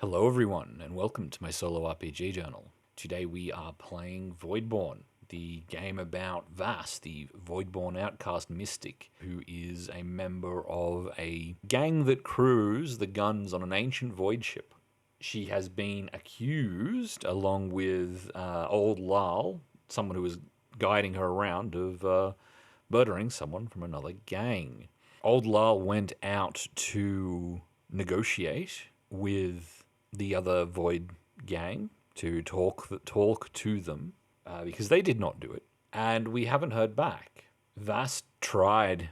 Hello everyone, and welcome to my solo RPG journal. Today we are playing Voidborn, the game about Vass, the Voidborn outcast mystic, who is a member of a gang that crews the guns on an ancient void ship. She has been accused, along with old Lal, someone who was guiding her around, of murdering someone from another gang. Old Lal went out to negotiate with the other Void gang to talk to them because they did not do it, and we haven't heard back. Vast tried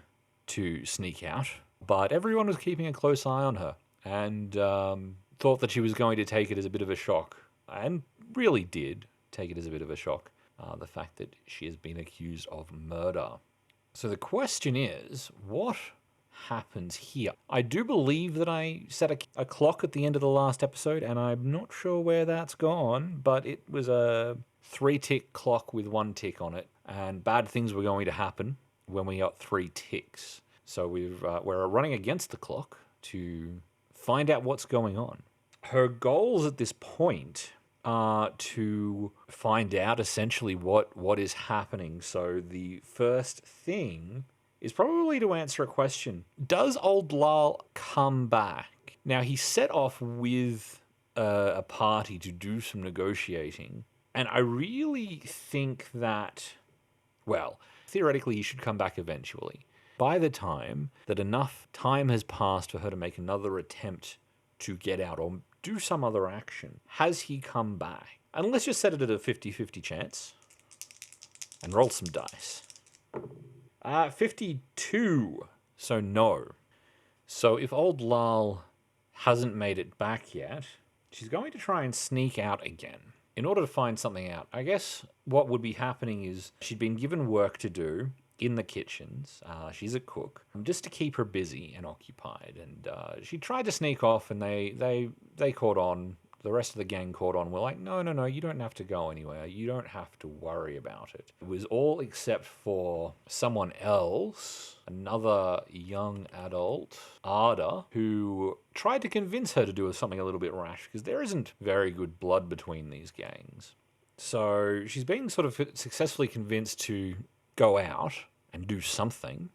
to sneak out, but everyone was keeping a close eye on her and thought that she was going to take it as a bit of a shock, and really did take it as a bit of a shock. The fact that she has been accused of murder. So the question is, what happens here? I do believe that I set a clock at the end of the last episode, and I'm not sure where that's gone, but it was a 3-tick clock with 1 tick on it, and bad things were going to happen when we got 3 ticks. So we're running against the clock to find out what's going on. Her goals at this point are to find out essentially what is happening. So the first thing is probably to answer a question. Does old Lal come back? Now, he set off with a party to do some negotiating, and I really think that, well, theoretically he should come back eventually. By the time that enough time has passed for her to make another attempt to get out or do some other action, has he come back? And let's just set it at a 50-50 chance and roll some dice. 52. So no. So if old Lal hasn't made it back yet, she's going to try and sneak out again. In order to find something out, I guess what would be happening is she'd been given work to do in the kitchens. She's a cook, just to keep her busy and occupied. And she tried to sneak off, and they caught on. The rest of the gang caught on. We're like, no, you don't have to go anywhere. You don't have to worry about it. It was all except for someone else, another young adult, Ada, who tried to convince her to do something a little bit rash, because there isn't very good blood between these gangs. So she's being sort of successfully convinced to go out and do something.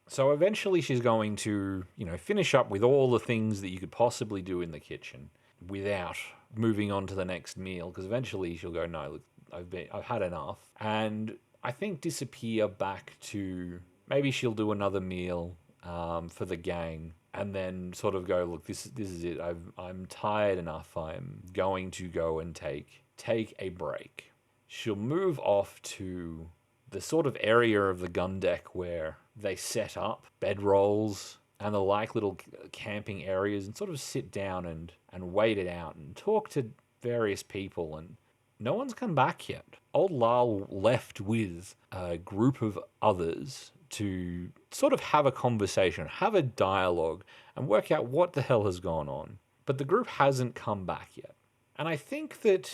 So eventually she's going to, finish up with all the things that you could possibly do in the kitchen without moving on to the next meal, because eventually she'll go, no, look, I've had enough, and I think disappear back to, maybe she'll do another meal for the gang, and then sort of go, look, this is it. I'm tired enough. I'm going to go and take a break. She'll move off to the sort of area of the gun deck where they set up bedrolls and the little camping areas, and sort of sit down and wait it out and talk to various people, and no one's come back yet. Old Lal left with a group of others to sort of have a conversation, have a dialogue, and work out what the hell has gone on. But the group hasn't come back yet. And I think that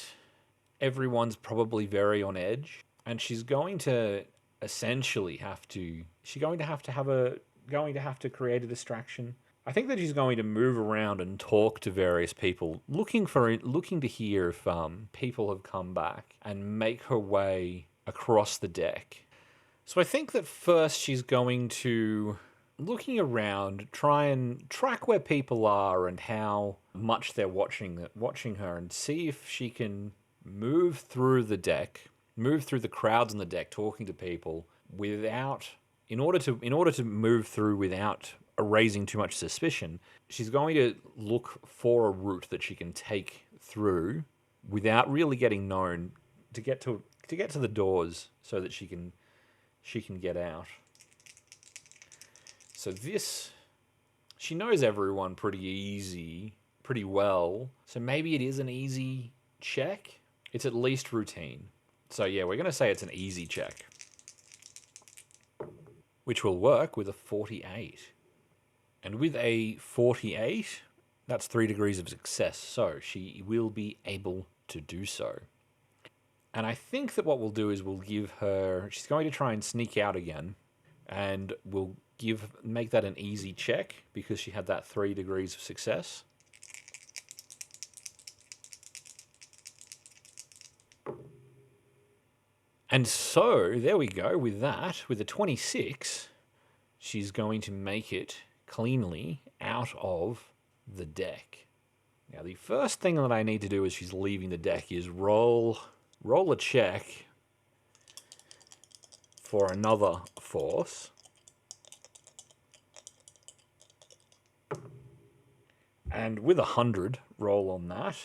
everyone's probably very on edge, and she's going to essentially she's going to have to create a distraction. I think that she's going to move around and talk to various people, looking to hear if people have come back, and make her way across the deck. So I think that first she's going to, looking around, try and track where people are and how much they're watching her, and see if she can move through the crowds on the deck, talking to people in order to move through without raising too much suspicion. She's going to look for a route that she can take through without really getting known, to get to the doors so that she can get out. So she knows everyone pretty well. So maybe it is an easy check. It's at least routine. So yeah, we're going to say it's an easy check, which will work with a 48. And with a 48, that's 3 degrees of success, so she will be able to do so. And I think that what we'll do is she's going to try and sneak out again, and we'll make that an easy check because she had that 3 degrees of success. And so, there we go with that. With a 26, she's going to make it cleanly out of the deck. Now, the first thing that I need to do as she's leaving the deck is roll a check for another force. And with 100, roll on that.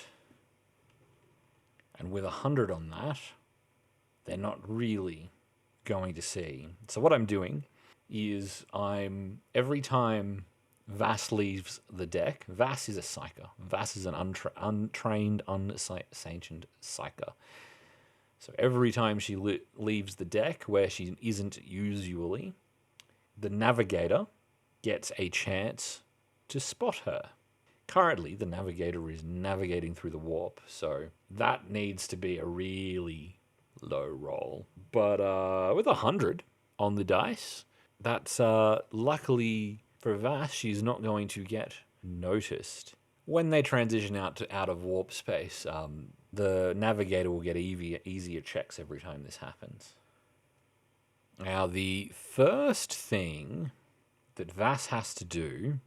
And with 100 on that, they're not really going to see. So what I'm doing is every time Vass leaves the deck, Vass is a psyker. Vass is an untrained, unsanctioned psyker. So every time she leaves the deck, where she isn't usually, the navigator gets a chance to spot her. Currently, the navigator is navigating through the warp, so that needs to be a really low roll. But with 100 on the dice, that's luckily for Vass, she's not going to get noticed. When they transition out of warp space, the navigator will get easier checks every time this happens. Now, the first thing that Vass has to do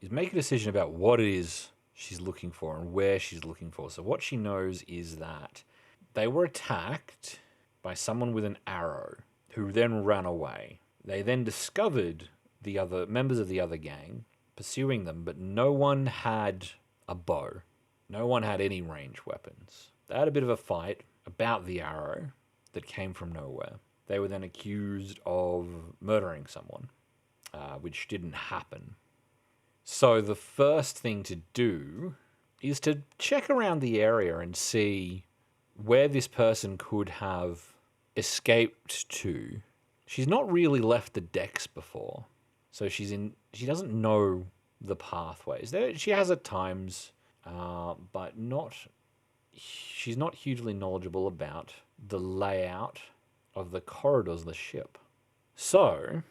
is make a decision about what it is she's looking for and where she's looking for. So what she knows is that they were attacked by someone with an arrow who then ran away. They then discovered the other members of the other gang pursuing them, but no one had a bow. No one had any ranged weapons. They had a bit of a fight about the arrow that came from nowhere. They were then accused of murdering someone, which didn't happen. So the first thing to do is to check around the area and see where this person could have escaped to. She's not really left the decks before, so she doesn't know the pathways. She has at times, but she's not hugely knowledgeable about the layout of the corridors of the ship. So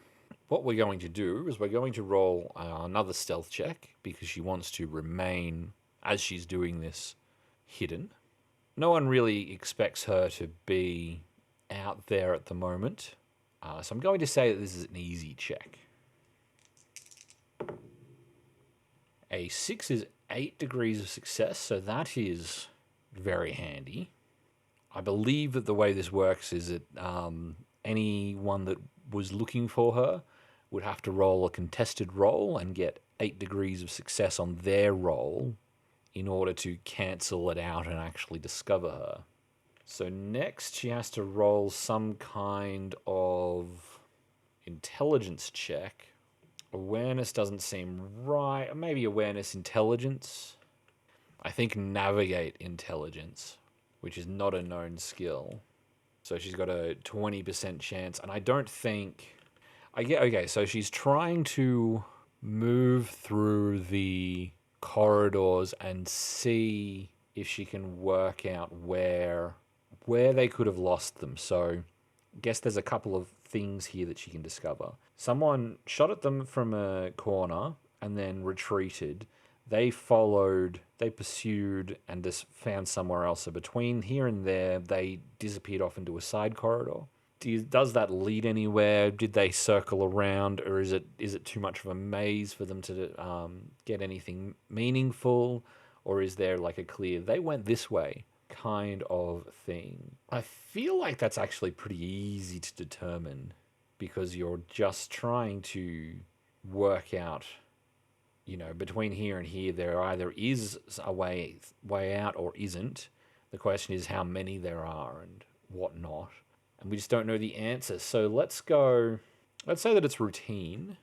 what we're going to do is we're going to roll another stealth check because she wants to remain, as she's doing this, hidden. No one really expects her to be out there at the moment. So I'm going to say that this is an easy check. A 6 is 8 degrees of success, so that is very handy. I believe that the way this works is that anyone that was looking for her would have to roll a contested roll and get 8 degrees of success on their roll in order to cancel it out and actually discover her. So next she has to roll some kind of intelligence check. Awareness doesn't seem right. Maybe awareness intelligence. I think navigate intelligence, which is not a known skill. So she's got a 20% chance, and I don't think... Okay, so she's trying to move through the corridors and see if she can work out where they could have lost them. So I guess there's a couple of things here that she can discover. Someone shot at them from a corner and then retreated. They pursued, and just found somewhere else. So between here and there, they disappeared off into a side corridor. Does that lead anywhere? Did they circle around, or is it too much of a maze for them to get anything meaningful? Or is there like a clear, they went this way kind of thing? I feel like that's actually pretty easy to determine because you're just trying to work out, between here and here, there either is a way out or isn't. The question is how many there are and whatnot. And we just don't know the answer. So let's say that it's routine.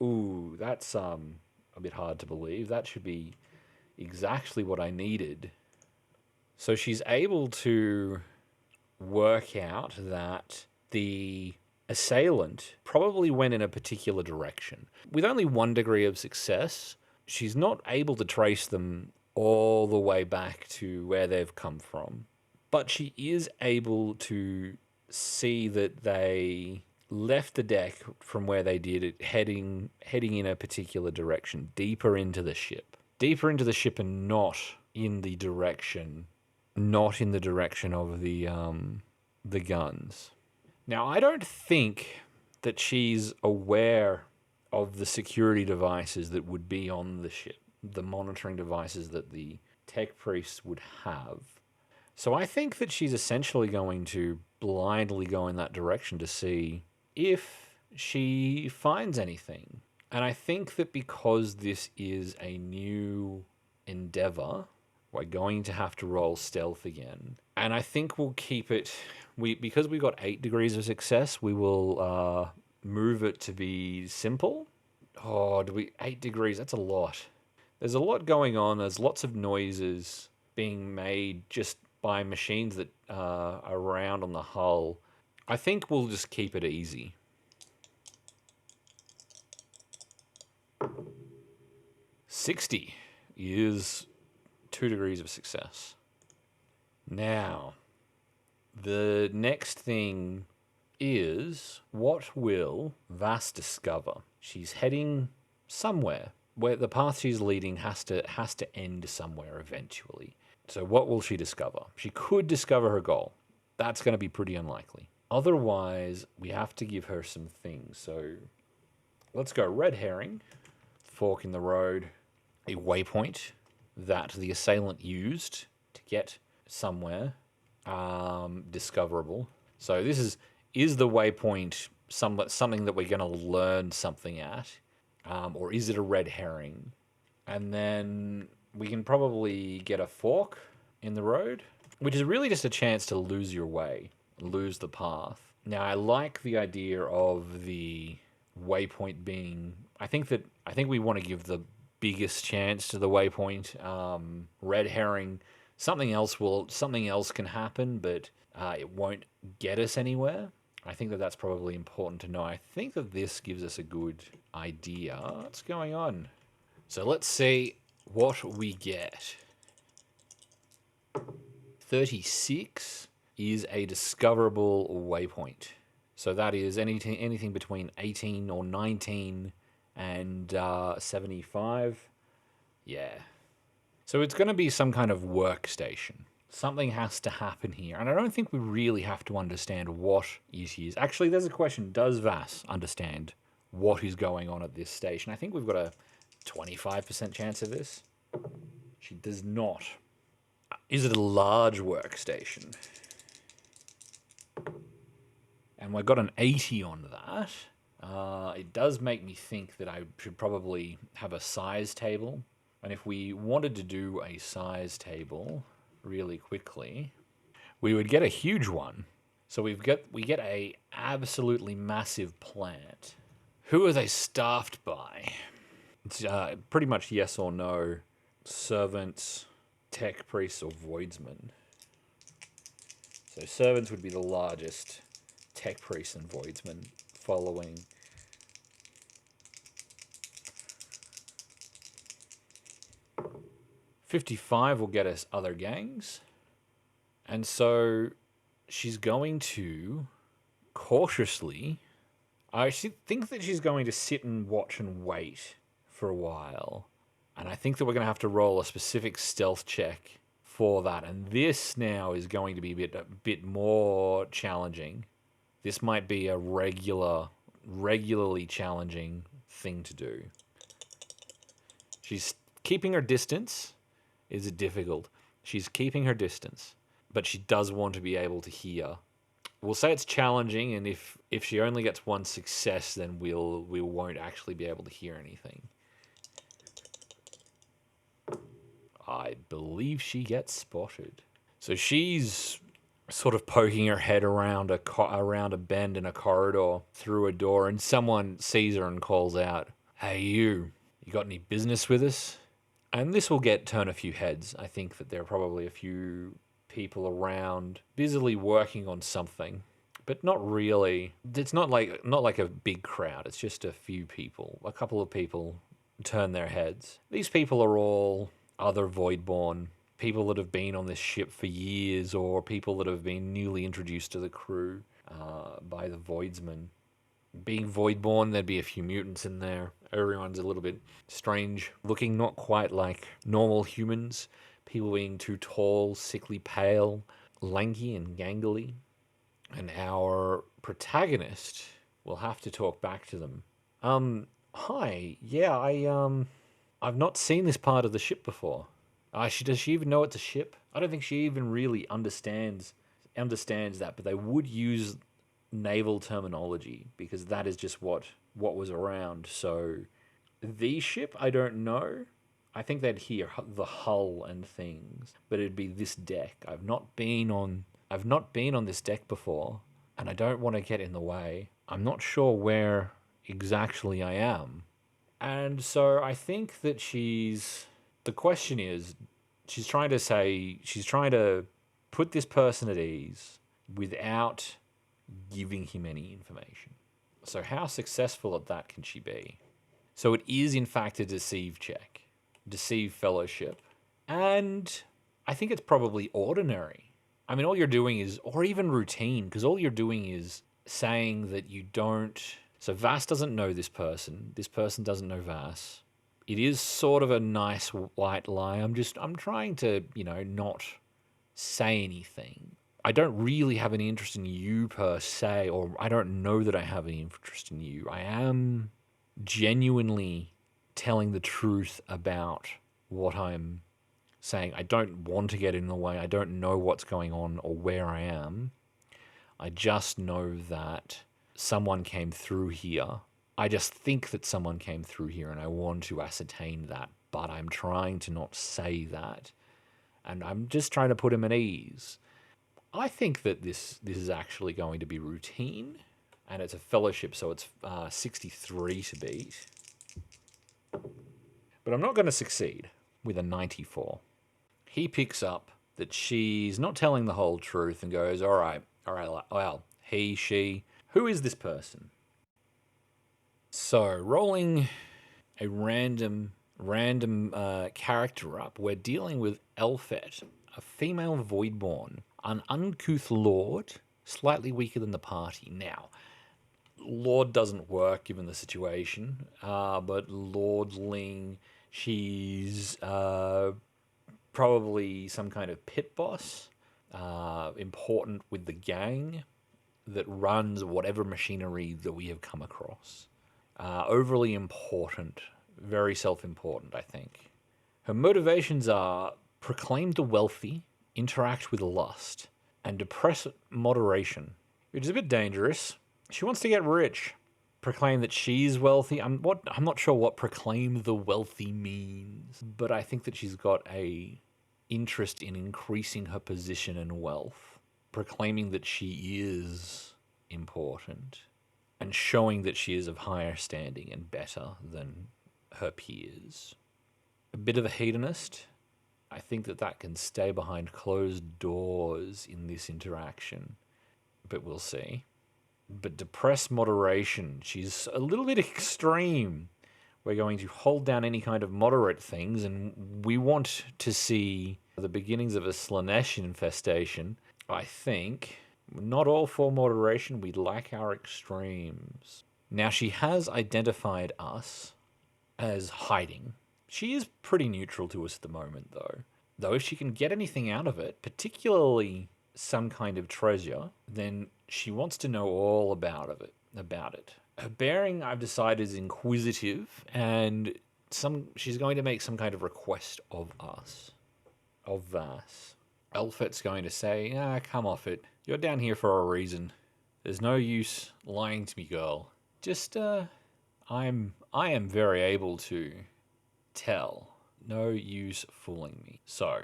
Ooh, that's a bit hard to believe. That should be exactly what I needed. So she's able to work out that the assailant probably went in a particular direction. With only 1 degree of success, she's not able to trace them all the way back to where they've come from. But she is able to see that they left the deck from where they did it, heading in a particular direction, deeper into the ship and not in the direction not in the direction of the guns. Now, I don't think that she's aware of the security devices that would be on the ship, the monitoring devices that the tech priests would have. So I think that she's essentially going to blindly go in that direction to see if she finds anything. And I think that because this is a new endeavor, we're going to have to roll stealth again. And I think we'll keep it. Because we got 8 degrees of success, we will move it to be simple. Oh, do we 8 degrees? That's a lot. There's a lot going on. There's lots of noises being made just by machines that are around on the hull. I think we'll just keep it easy. $60 is 2 degrees of success. Now, the next thing is, what will Vass discover? She's heading somewhere. Where the path she's leading has to end somewhere eventually. So what will she discover? She could discover her goal. That's going to be pretty unlikely. Otherwise, we have to give her some things. So let's go red herring, fork in the road, a waypoint that the assailant used to get somewhere discoverable. So this is the waypoint something that we're going to learn something at, or is it a red herring? And then we can probably get a fork in the road, which is really just a chance to lose your way, lose the path. Now, I like the idea of the waypoint being. I think we want to give the biggest chance to the waypoint. Red herring, something else can happen, but it won't get us anywhere. I think that that's probably important to know. I think that this gives us a good idea. What's going on? So let's see what we get. 36 is a discoverable waypoint. So that is anything between 18 or 19 and 75. Yeah. So it's going to be some kind of workstation. Something has to happen here. And I don't think we really have to understand what it is. Actually, there's a question. Does Vass understand what is going on at this station? I think we've got a 25% chance of this. She does not. Is it a large workstation? And we've got an 80 on that. It does make me think that I should probably have a size table. And if we wanted to do a size table really quickly, we would get a huge one. So we get a absolutely massive plant. Who are they staffed by? It's pretty much yes or no. Servants, tech priests, or voidsmen. So servants would be the largest. Tech priests and voidsmen following. $55 will get us other gangs. And so she's going to cautiously. I think that she's going to sit and watch and wait for a while. And I think that we're going to have to roll a specific stealth check for that. And this now is going to be a bit more challenging. This might be a regularly challenging thing to do. She's keeping her distance. Is it difficult? She's keeping her distance, but she does want to be able to hear. We'll say it's challenging, and if she only gets one success, then we won't actually be able to hear anything. I believe she gets spotted. So she's sort of poking her head around a bend in a corridor through a door, and someone sees her and calls out, "Hey, you got any business with us?" And this will turn a few heads. I think that there are probably a few people around busily working on something, but not really. It's not like a big crowd. It's just a few people. A couple of people turn their heads. These people are all other Voidborn, people that have been on this ship for years, or people that have been newly introduced to the crew by the Voidsmen. Being Voidborn, there'd be a few mutants in there. Everyone's a little bit strange looking, not quite like normal humans, people being too tall, sickly, pale, lanky, and gangly. And our protagonist will have to talk back to them. Hi. Yeah, I've not seen this part of the ship before. Does she even know it's a ship? I don't think she even really understands that, but they would use naval terminology because that is just what was around. So the ship, I don't know. I think they'd hear the hull and things, but it'd be this deck. I've not been on this deck before, and I don't want to get in the way. I'm not sure where exactly I am. And so I think that the question is, she's trying to put this person at ease without giving him any information. So how successful at that can she be? So it is in fact a deceive check, deceive fellowship. And I think it's probably ordinary. I mean, all you're doing is, or even routine, because all you're doing is saying that you don't. So Vass doesn't know this person. This person doesn't know Vass. It is sort of a nice white lie. I'm trying to, not say anything. I don't really have any interest in you per se, or I don't know that I have any interest in you. I am genuinely telling the truth about what I'm saying. I don't want to get in the way. I don't know what's going on or where I am. I just know that someone came through here. I just think that someone came through here and I want to ascertain that, but I'm trying to not say that. And I'm just trying to put him at ease. I think that this is actually going to be routine, and it's a fellowship, so it's 63 to beat. But I'm not going to succeed with a 94. He picks up that she's not telling the whole truth and goes, all right, well, he, she, who is this person? So, rolling a random character up, we're dealing with Elfet, a female Voidborn, an uncouth lord, slightly weaker than the party. Now, lord doesn't work given the situation, but lordling, she's probably some kind of pit boss, important with the gang that runs whatever machinery that we have come across. Overly important, very self-important, I think. Her motivations are proclaim the wealthy, interact with lust, and depress moderation, which is a bit dangerous. She wants to get rich. Proclaim that she's wealthy. I'm not sure what proclaim the wealthy means, but I think that she's got a interest in increasing her position and wealth, proclaiming that she is important, and showing that she is of higher standing and better than her peers. A bit of a hedonist. I think that can stay behind closed doors in this interaction, but we'll see. But depressed moderation, she's a little bit extreme. We're going to hold down any kind of moderate things, and we want to see the beginnings of a Slanesh infestation. I think not all for moderation. We like our extremes. Now, she has identified us as hiding. She is pretty neutral to us at the moment, though. Though if she can get anything out of it, particularly some kind of treasure, then she wants to know all about it. Her bearing, I've decided, is inquisitive, and she's going to make some kind of request of us, of Vass. Elfet's going to say, come off it. You're down here for a reason. There's no use lying to me, girl. Just, I am very able to tell. No use fooling me. So,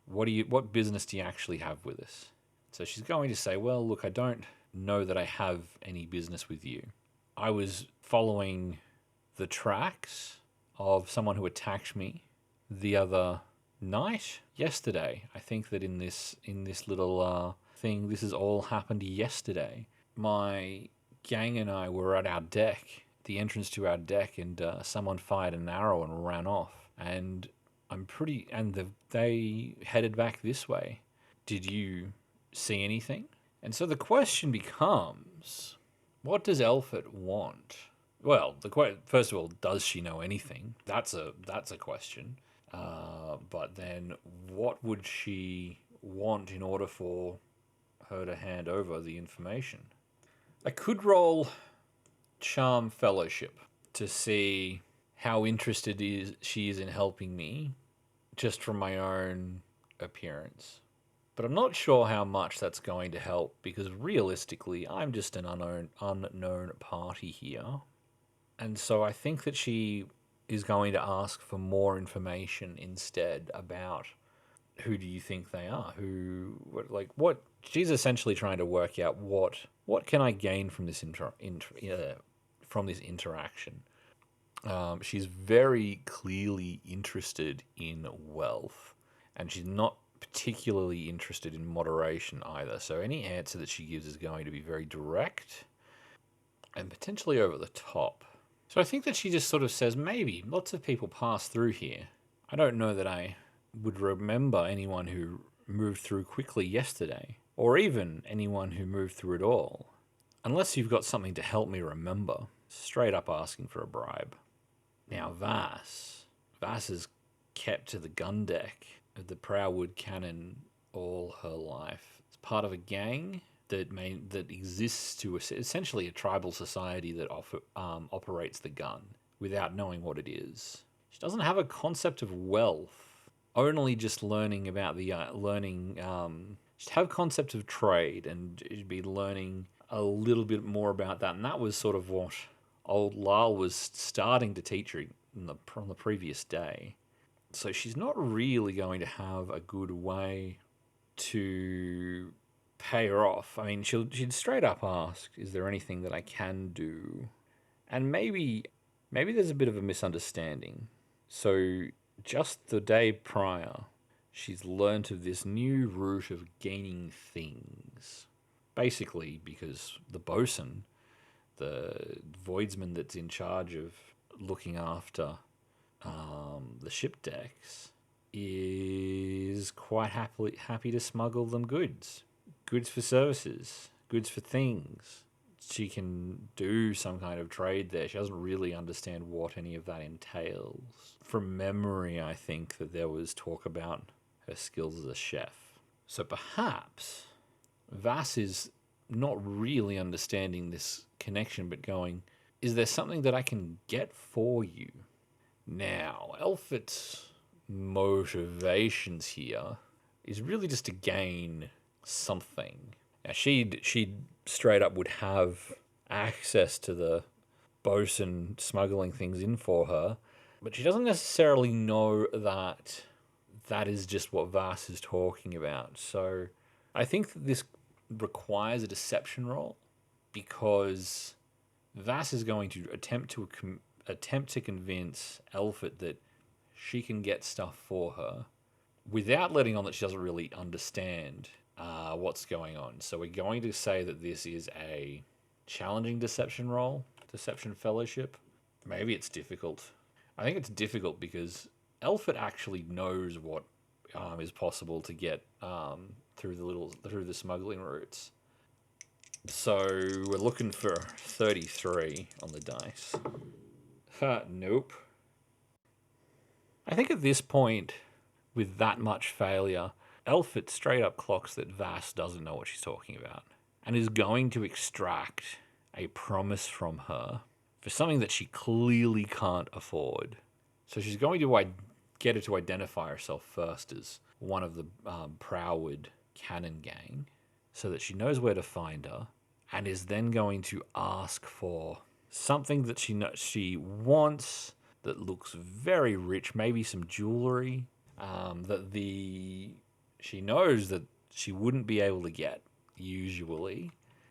what business do you actually have with us? So she's going to say, well, look, I don't know that I have any business with you. I was following the tracks of someone who attacked me the other night, yesterday. I think that in this little thing, this has all happened yesterday. My gang and I were at our deck, the entrance to our deck, and someone fired an arrow and ran off. And they headed back this way. Did you see anything? And so the question becomes, what does Elfet want? Well, first of all, does she know anything? That's a question. But then what would she want in order for her to hand over the information? I could roll Charm Fellowship to see how interested she is in helping me, just from my own appearance. But I'm not sure how much that's going to help, because realistically, I'm just an unknown party here. And so I think that she is going to ask for more information instead about who do you think they are? What? She's essentially trying to work out what can I gain from this from this interaction. She's very clearly interested in wealth, and she's not particularly interested in moderation either. So any answer that she gives is going to be very direct and potentially over the top. So I think that she just sort of says, maybe lots of people pass through here. I don't know that I would remember anyone who moved through quickly yesterday, or even anyone who moved through at all. Unless you've got something to help me remember. Straight up asking for a bribe. Now Vass has kept to the gun deck of the Prowwood Cannon all her life. It's part of a gang that exists to essentially a tribal society that operates the gun without knowing what it is. She doesn't have a concept of wealth, only just learning about the she'd have concept of trade, and she'd be learning a little bit more about that, and that was sort of what old Lyle was starting to teach her on the previous day. So she's not really going to have a good way to pay her off. I mean, she'd straight up ask, "Is there anything that I can do?" And maybe there's a bit of a misunderstanding. So just the day prior, she's learnt of this new route of gaining things. Basically, because the bosun, the voidsman that's in charge of looking after the ship decks, is quite happy to smuggle them goods for services, goods for things. She can do some kind of trade there. She doesn't really understand what any of that entails. From memory, I think that there was talk about her skills as a chef. So perhaps Vass is not really understanding this connection, but going, is there something that I can get for you? Now, Elfit's motivations here is really just to gain something. Now, she'd straight up would have access to the bosun smuggling things in for her, but she doesn't necessarily know that is just what Vass is talking about. So I think that this requires a deception roll, because Vass is going to attempt to convince Elfit that she can get stuff for her without letting on that she doesn't really understand what's going on. So we're going to say that this is a challenging deception roll, deception fellowship. Maybe it's difficult. I think it's difficult because Elfit actually knows what is possible to get through the smuggling routes. So we're looking for 33 on the dice. Nope. I think at this point, with that much failure, Elfit straight up clocks that Vass doesn't know what she's talking about, and is going to extract a promise from her for something that she clearly can't afford. So she's going to get her to identify herself first as one of the Prowwood Cannon gang, so that she knows where to find her, and is then going to ask for something that she wants that looks very rich, maybe some jewelry she knows that she wouldn't be able to get usually,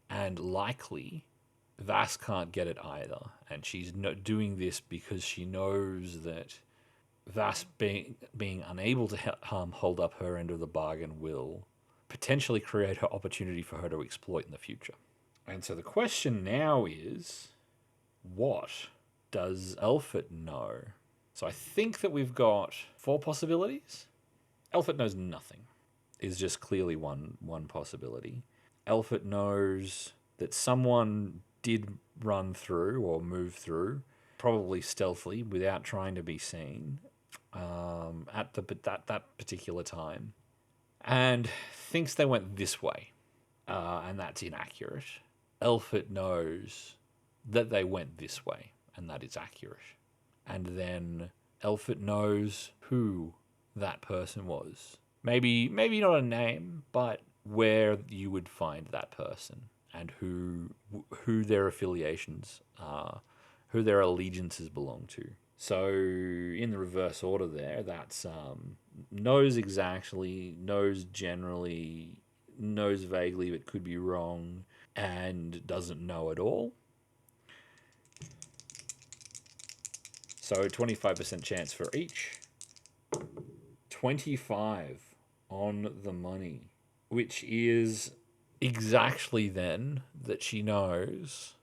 and likely Vass can't get it either. And she's doing this because she knows that Vass being unable to hold up her end of the bargain will potentially create an opportunity for her to exploit in the future. And so the question now is, what does Elfit know? So I think that we've got 4 possibilities. Elfit knows nothing, is just clearly one possibility. Elfit knows that someone did run through or move through, probably stealthily, without trying to be seen. at that particular time, and thinks they went this way, and that's inaccurate. Elfit knows that they went this way, and that is accurate. And then Elfit knows who that person was. Maybe not a name, but where you would find that person and who their affiliations are, who their allegiances belong to. So in the reverse order there, that's knows exactly, knows generally, knows vaguely but could be wrong, and doesn't know at all. So 25% chance for each. 25 on the money, which is exactly then that she knows.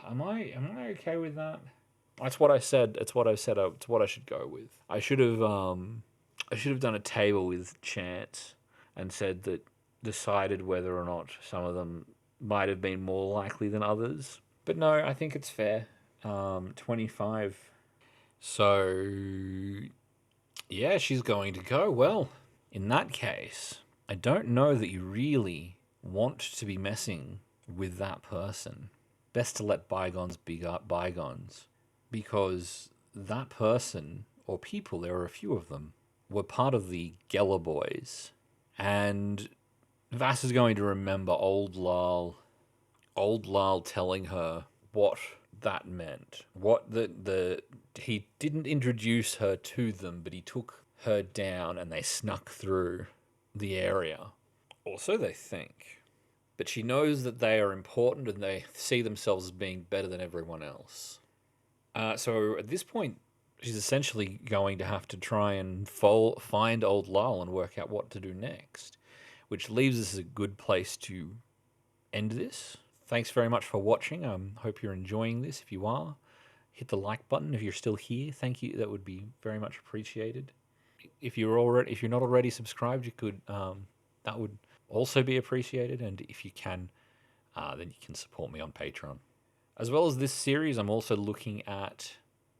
Am I okay with that? That's what I said. It's what I said. It's what I should go with. I should have done a table with chance and said that decided whether or not some of them might have been more likely than others. But no, I think it's fair. 25. So yeah, she's going to go. Well, in that case, I don't know that you really want to be messing with that person. Best to let bygones be bygones, because that person, or people, there are a few of them, were part of the Geller Boys. And Vass is going to remember old Lal telling her what that meant. What he didn't introduce her to them, but he took her down and they snuck through the area. Or so they think. But she knows that they are important and they see themselves as being better than everyone else. So at this point, she's essentially going to have to try and find old Lal and work out what to do next, which leaves us a good place to end this. Thanks very much for watching. Hope you're enjoying this. If you are, hit the like button. If you're still here, thank you. That would be very much appreciated. If you're not already subscribed, you could. That would also be appreciated. And if you can, then you can support me on Patreon. As well as this series, I'm also looking at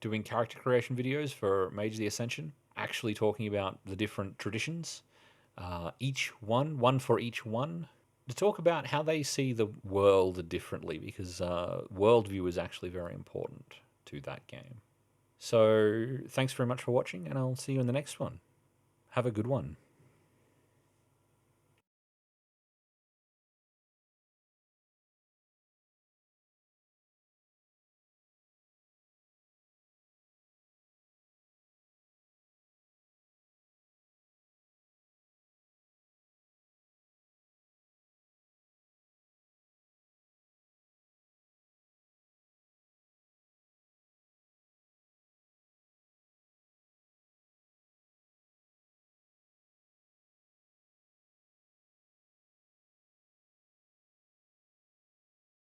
doing character creation videos for Mage of the Ascension, actually talking about the different traditions, each one for each one, to talk about how they see the world differently, because worldview is actually very important to that game. So thanks very much for watching, and I'll see you in the next one. Have a good one.